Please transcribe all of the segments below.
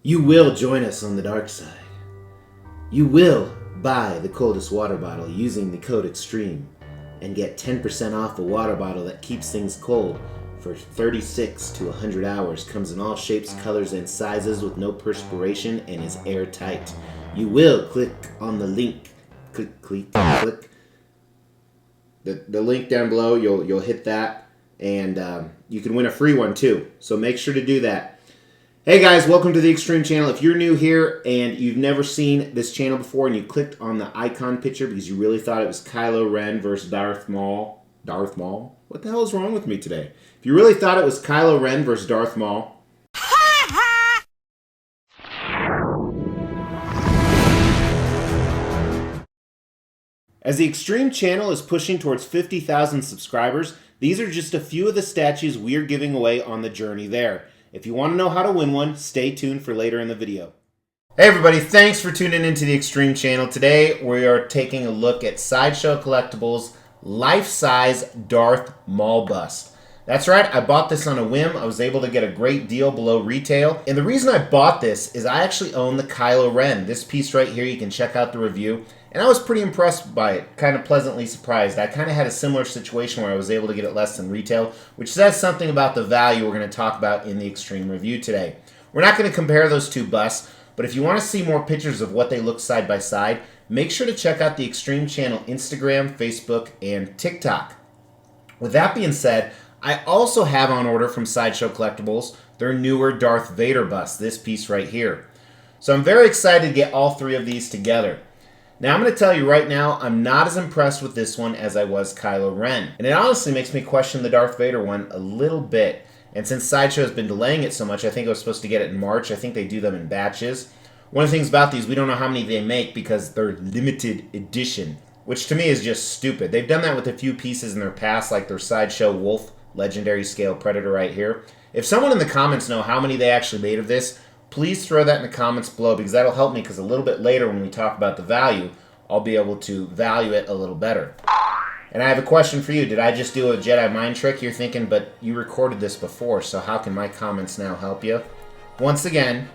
You will join us on the dark side. You will buy the coldest water bottle using the code EXTREME and get 10% off a water bottle that keeps things cold for 36 to 100 hours, comes in all shapes, colors, and sizes with no perspiration and is airtight. You will click on the link. Click. The link down below, you'll hit that, and you can win a free one too. So make sure to do that. Hey guys, welcome to the Extreme channel. If you're new here and you've never seen this channel before and you clicked on the icon picture because you really thought it was Kylo Ren versus Darth Maul. Darth Maul? What the hell is wrong with me today? If you really thought it was Kylo Ren versus Darth Maul, as the Extreme channel is pushing towards 50,000 subscribers, these are just a few of the statues we are giving away on the journey there. If you want to know how to win one, stay tuned for later in the video. Hey everybody, thanks for tuning into the Extreme channel. Today we are taking a look at Sideshow Collectibles life-size Darth Maul bust. That's right, I bought this on a whim. I was able to get a great deal below retail. And the reason I bought this is I actually own the Kylo Ren. This piece right here, you can check out the review. And I was pretty impressed by it, kind of pleasantly surprised. I kind of had a similar situation where I was able to get it less than retail, which says something about the value we're going to talk about in the Extreme review today. We're not going to compare those two busts, but if you want to see more pictures of what they look side by side, make sure to check out the Extreme channel Instagram, Facebook, and TikTok. With that being said, I also have on order from Sideshow Collectibles their newer Darth Vader bust, this piece right here. So I'm very excited to get all three of these together. Now I'm going to tell you right now, I'm not as impressed with this one as I was Kylo Ren. And it honestly makes me question the Darth Vader one a little bit. And since Sideshow has been delaying it so much, I think I was supposed to get it in March. I think they do them in batches. One of the things about these, we don't know how many they make because they're limited edition, which to me is just stupid. They've done that with a few pieces in their past, like their Sideshow Wolf Legendary Scale Predator right here. If someone in the comments know how many they actually made of this, please throw that in the comments below because that'll help me, because a little bit later when we talk about the value, I'll be able to value it a little better. And I have a question for you. Did I just do a Jedi mind trick? You're thinking, but you recorded this before, so how can my comments now help you? Once again.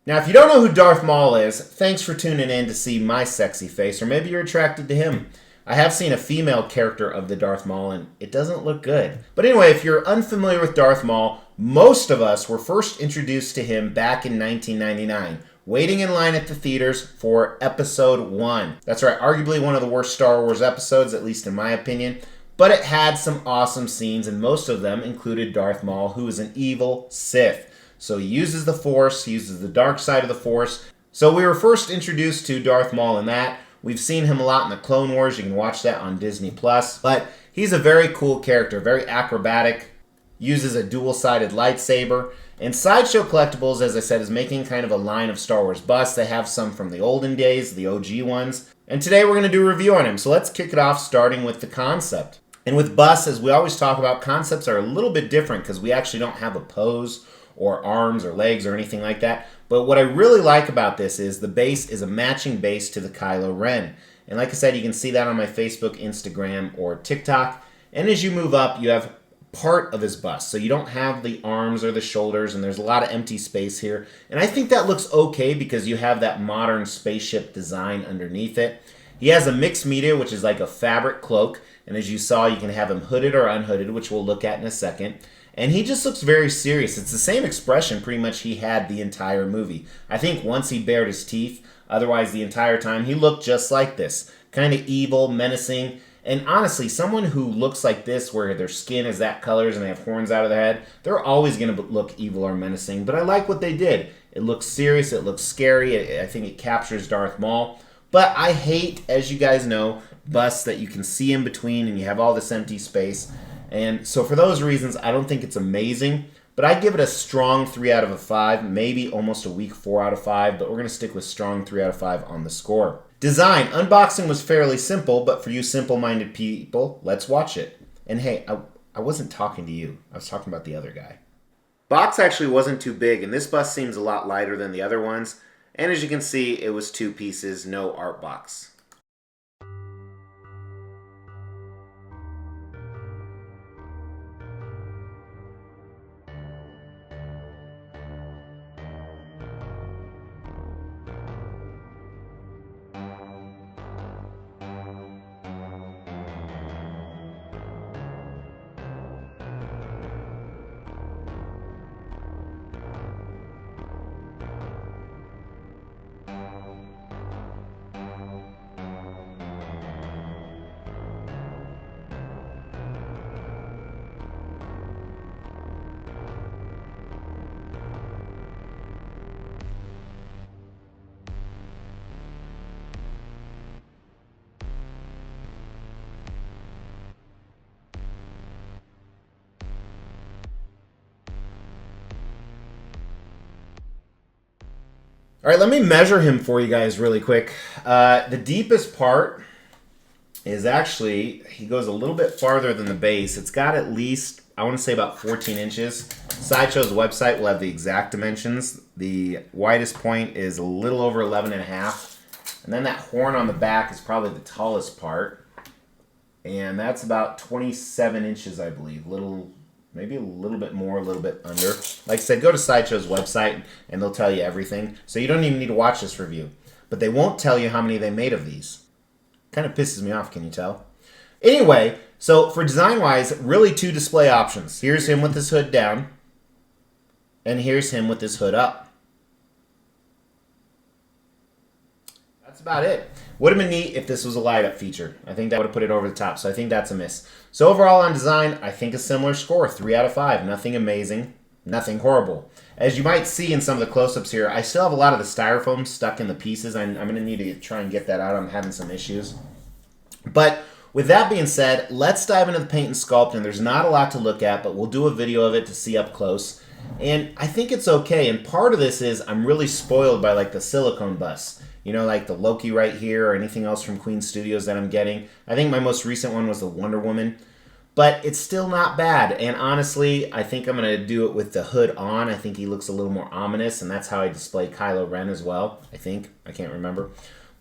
Now, if you don't know who Darth Maul is, thanks for tuning in to see my sexy face, or maybe you're attracted to him. I have seen a female character of the Darth Maul, and it doesn't look good. But anyway, if you're unfamiliar with Darth Maul, most of us were first introduced to him back in 1999, waiting in line at the theaters for Episode 1. That's right, arguably one of the worst Star Wars episodes, at least in my opinion, but it had some awesome scenes, and most of them included Darth Maul, who is an evil Sith. So he uses the Force, he uses the dark side of the Force. So we were first introduced to Darth Maul in that. We've seen him a lot in the Clone Wars. You can watch that on Disney+. But he's a very cool character, very acrobatic, uses a dual-sided lightsaber. And Sideshow Collectibles, as I said, is making kind of a line of Star Wars busts. They have some from the olden days, the OG ones. And today we're going to do a review on him. So let's kick it off starting with the concept. And with busts, as we always talk about, concepts are a little bit different because we actually don't have a pose or arms or legs or anything like that. But what I really like about this is the base is a matching base to the Kylo Ren. And like I said, you can see that on my Facebook, Instagram, or TikTok. And as you move up, you have part of his bust. So you don't have the arms or the shoulders, and there's a lot of empty space here. And I think that looks okay because you have that modern spaceship design underneath it. He has a mixed media, which is like a fabric cloak. And as you saw, you can have him hooded or unhooded, which we'll look at in a second. And he just looks very serious. It's the same expression pretty much he had the entire movie. I think once he bared his teeth, otherwise the entire time he looked just like this. Kind of evil, menacing. And honestly, someone who looks like this, where their skin is that colors and they have horns out of their head, they're always going to look evil or menacing. But I like what they did. It looks serious. It looks scary. I think it captures Darth Maul. But I hate, as you guys know, busts that you can see in between and you have all this empty space. And so for those reasons, I don't think it's amazing, but I give it a strong 3 out of 5, maybe almost a weak 4 out of 5, but we're going to stick with strong 3 out of 5 on the score. Design. Unboxing was fairly simple, but for you simple-minded people, let's watch it. And hey, I wasn't talking to you. I was talking about the other guy. Box actually wasn't too big, and this bust seems a lot lighter than the other ones. And as you can see, it was 2 pieces, no art box. All right, let me measure him for you guys really quick. The deepest part is actually, he goes a little bit farther than the base. It's got at least, I want to say about 14 inches. Sideshow's website will have the exact dimensions. The widest point is a little over 11 and a half. And then that horn on the back is probably the tallest part. And that's about 27 inches, I believe. Maybe a little bit more, a little bit under. Like I said, go to Sideshow's website and they'll tell you everything. So you don't even need to watch this review. But they won't tell you how many they made of these. Kind of pisses me off, can you tell? Anyway, so for design-wise, really two display options. Here's him with his hood down. And here's him with his hood up. That's about it. Would have been neat if this was a light-up feature. I think that would have put it over the top, so I think that's a miss. So overall on design, I think a similar score, 3 out of 5. Nothing amazing, nothing horrible. As you might see in some of the close-ups here, I still have a lot of the styrofoam stuck in the pieces. I'm going to need to try and get that out. I'm having some issues. But with that being said, let's dive into the paint and sculpt. And there's not a lot to look at, but we'll do a video of it to see up close. And I think it's okay. And part of this is I'm really spoiled by like the silicone busts. You know, like the Loki right here or anything else from Queen Studios that I'm getting. I think my most recent one was the Wonder Woman. But it's still not bad. And honestly, I think I'm going to do it with the hood on. I think he looks a little more ominous. And that's how I display Kylo Ren as well, I think. I can't remember.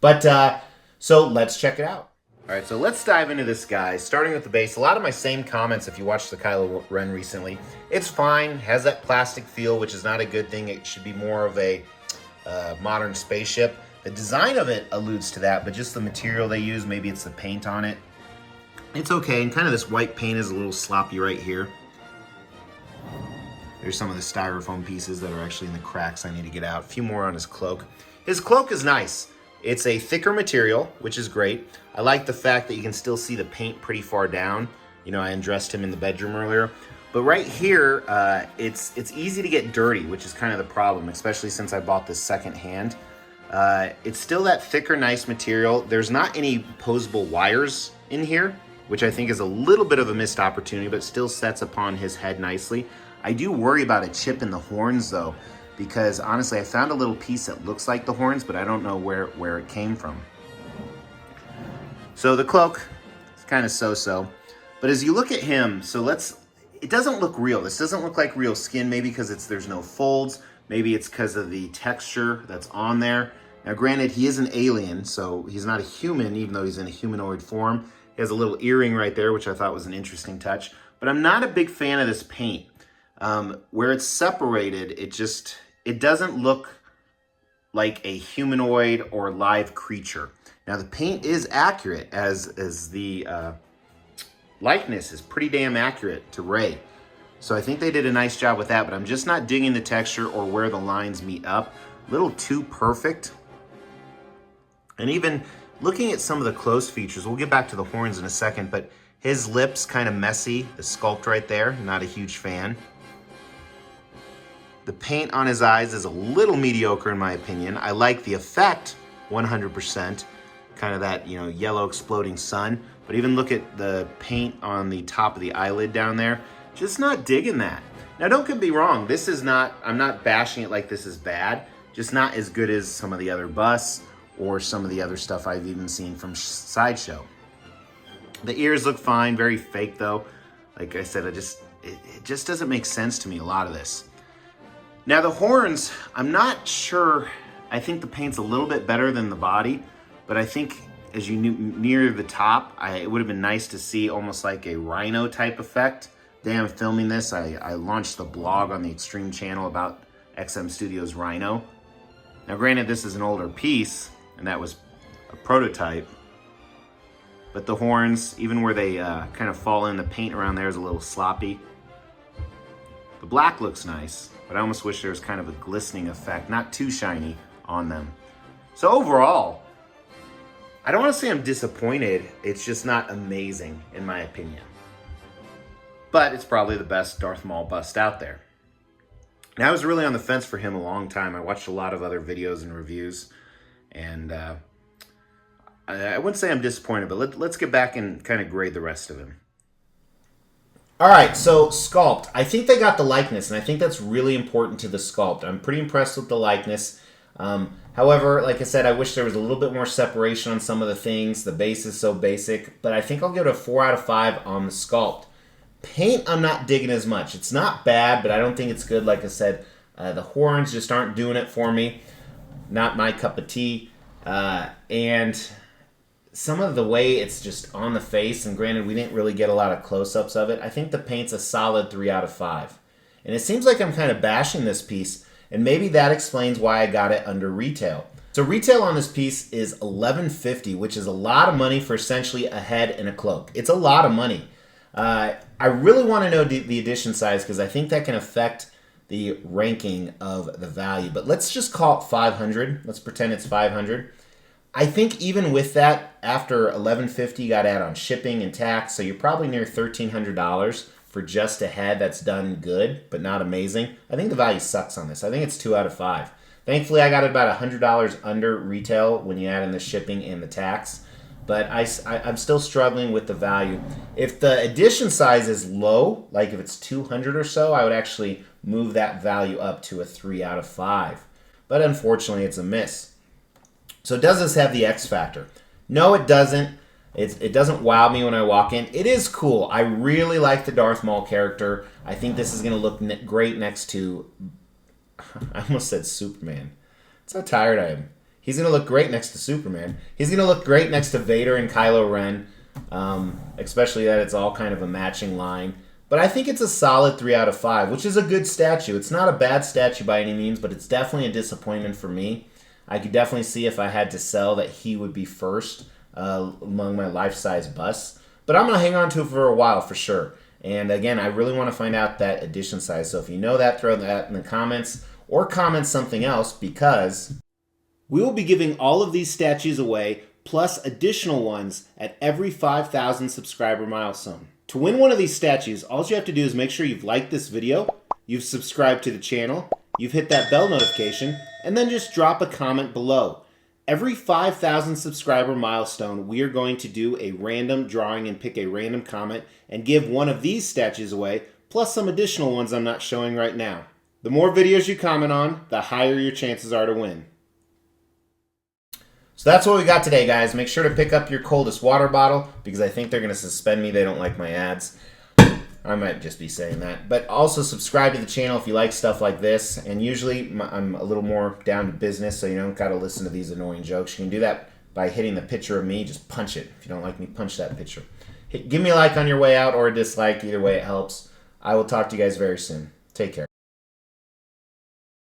But, so let's check it out. All right, so let's dive into this guy. Starting with the base, a lot of my same comments if you watched the Kylo Ren recently. It's fine, has that plastic feel, which is not a good thing. It should be more of a modern spaceship. The design of it alludes to that, but just the material they use, maybe it's the paint on it. It's okay, and kind of this white paint is a little sloppy right here. There's some of the styrofoam pieces that are actually in the cracks I need to get out. A few more on his cloak. His cloak is nice. It's a thicker material, which is great. I like the fact that you can still see the paint pretty far down. You know, I undressed him in the bedroom earlier. But right here, it's easy to get dirty, which is kind of the problem, especially since I bought this secondhand. It's still that thicker, nice material. There's not any posable wires in here, which I think is a little bit of a missed opportunity, but still sets upon his head nicely. I do worry about a chip in the horns, though, because honestly, I found a little piece that looks like the horns, but I don't know where it came from. So the cloak is kind of so-so. But as you look at him, it doesn't look real. This doesn't look like real skin, maybe because there's no folds. Maybe it's because of the texture that's on there. Now, granted, he is an alien, so he's not a human, even though he's in a humanoid form. He has a little earring right there, which I thought was an interesting touch. But I'm not a big fan of this paint. Where it's separated, it doesn't look like a humanoid or live creature. Now, the paint is accurate, as the likeness is pretty damn accurate to Rey. So I think they did a nice job with that, but I'm just not digging the texture or where the lines meet up. A little too perfect. And even looking at some of the close features, we'll get back to the horns in a second, but his lips kind of messy. The sculpt right there, not a huge fan. The paint on his eyes is a little mediocre in my opinion. I like the effect 100%, kind of that, you know, yellow exploding sun. But even look at the paint on the top of the eyelid down there. Just not digging that. Now, don't get me wrong. This is not, I'm not bashing it like this is bad. Just not as good as some of the other busts or some of the other stuff I've even seen from Sideshow. The ears look fine, very fake though. Like I said, it just doesn't make sense to me, a lot of this. Now the horns, I'm not sure. I think the paint's a little bit better than the body, but I think as you near the top, it would have been nice to see almost like a rhino type effect. The day I'm filming this, I launched the blog on the Extreme channel about XM Studios Rhino. Now granted, this is an older piece, and that was a prototype, but the horns, even where they kind of fall in, the paint around there is a little sloppy. The black looks nice, but I almost wish there was kind of a glistening effect, not too shiny on them. So overall, I don't want to say I'm disappointed. It's just not amazing, in my opinion. But it's probably the best Darth Maul bust out there. Now, I was really on the fence for him a long time. I watched a lot of other videos and reviews, and I wouldn't say I'm disappointed, but let's get back and kind of grade the rest of him. All right, so sculpt. I think they got the likeness, and I think that's really important to the sculpt. I'm pretty impressed with the likeness. However, like I said, I wish there was a little bit more separation on some of the things. The base is so basic, but I think I'll give it a 4 out of 5 on the sculpt. Paint, I'm not digging as much. It's not bad, but I don't think it's good. Like I said, the horns just aren't doing it for me. Not my cup of tea. And some of the way it's just on the face, and granted, we didn't really get a lot of close-ups of it, I think the paint's a solid 3 out of 5. And it seems like I'm kind of bashing this piece, and maybe that explains why I got it under retail. So retail on this piece is $11.50, which is a lot of money for essentially a head and a cloak. It's a lot of money. I really want to know the edition size because I think that can affect the ranking of the value. But let's just call it 500. Let's pretend it's 500. I think even with that, after $11.50, you got to add on shipping and tax, so you're probably near $1,300 for just a head that's done good, but not amazing. I think the value sucks on this. I think it's 2 out of 5. Thankfully, I got it about $100 under retail when you add in the shipping and the tax, but I'm still struggling with the value. If the edition size is low, like if it's 200 or so, I would actually move that value up to a 3 out of 5. But unfortunately, it's a miss. So does this have the X factor? No, it doesn't. It doesn't wow me when I walk in. It is cool. I really like the Darth Maul character. I think this is going to look great next to... I almost said Superman. That's how tired I am. He's going to look great next to Superman. He's going to look great next to Vader and Kylo Ren, especially that it's all kind of a matching line. But I think it's a solid 3 out of 5, which is a good statue. It's not a bad statue by any means, but it's definitely a disappointment for me. I could definitely see if I had to sell that he would be first among my life-size busts. But I'm going to hang on to it for a while for sure. And again, I really want to find out that edition size. So if you know that, throw that in the comments or comment something else because we will be giving all of these statues away plus additional ones at every 5,000 subscriber milestone. To win one of these statues, all you have to do is make sure you've liked this video, you've subscribed to the channel, you've hit that bell notification, and then just drop a comment below. Every 5,000 subscriber milestone, we are going to do a random drawing and pick a random comment and give one of these statues away, plus some additional ones I'm not showing right now. The more videos you comment on, the higher your chances are to win. So that's what we got today, guys. Make sure to pick up your coldest water bottle because I think they're going to suspend me. They don't like my ads. I might just be saying that. But also subscribe to the channel if you like stuff like this. And usually I'm a little more down to business, so you don't got to listen to these annoying jokes. You can do that by hitting the picture of me. Just punch it. If you don't like me, punch that picture. Give me a like on your way out or a dislike. Either way, it helps. I will talk to you guys very soon. Take care.